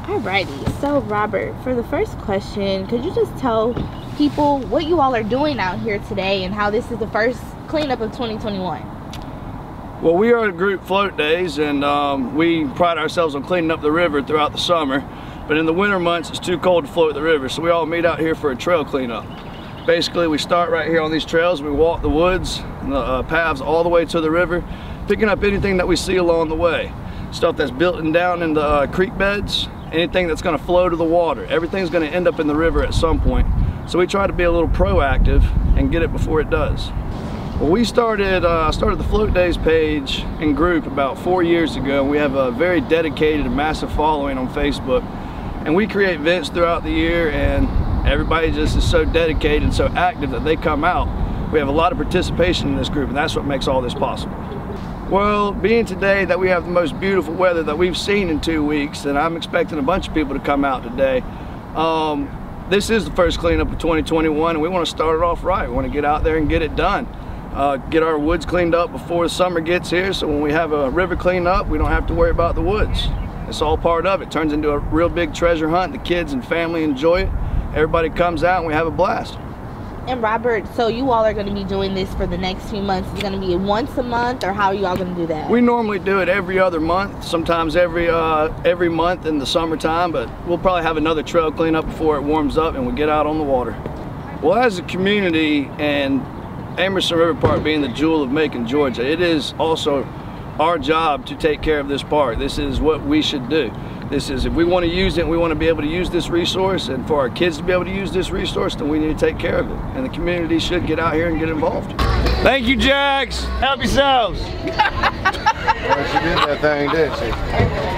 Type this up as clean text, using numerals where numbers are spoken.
Alrighty, so Robert, for the first question, could you just tell people what you all are doing out here today and how this is the first cleanup of 2021? Well, we are a group Float Daze, and we pride ourselves on cleaning up the river throughout the summer, but in the winter months it's too cold to float the river, so we all meet out here for a trail cleanup. Basically, we start right here on these trails, we walk the woods and the paths all the way to the river, picking up anything that we see along the way. Stuff that's built down in the creek beds, anything that's going to flow to the water. Everything's going to end up in the river at some point. So we try to be a little proactive and get it before it does. Well, we started the Float Daze page and group about 4 years ago. We have a very dedicated and massive following on Facebook. And we create events throughout the year, and everybody just is so dedicated and so active that they come out. We have a lot of participation in this group, and that's what makes all this possible. Well, being today that we have the most beautiful weather that we've seen in 2 weeks, and I'm expecting a bunch of people to come out today. This is the first cleanup of 2021, and we want to start it off right. We want to get out there and get it done. Get our woods cleaned up before the summer gets here, so when we have a river clean up, we don't have to worry about the woods. It's all part of it. It turns into a real big treasure hunt. The kids and family enjoy it. Everybody comes out and we have a blast. And Robert, so you all are going to be doing this for the next few months. Is it going to be once a month, or how are you all going to do that? We normally do it every other month, sometimes every month in the summertime, but we'll probably have another trail cleanup before it warms up and we get out on the water. Well, as a community, and Amerson River Park being the jewel of Macon, Georgia, it is also our job to take care of this park. This is what we should do. This is, if we want to use it, we want to be able to use this resource, and for our kids to be able to use this resource, then we need to take care of it. And the community should get out here and get involved. Thank you, Jax. Help yourselves. Well, she did that thing, didn't she?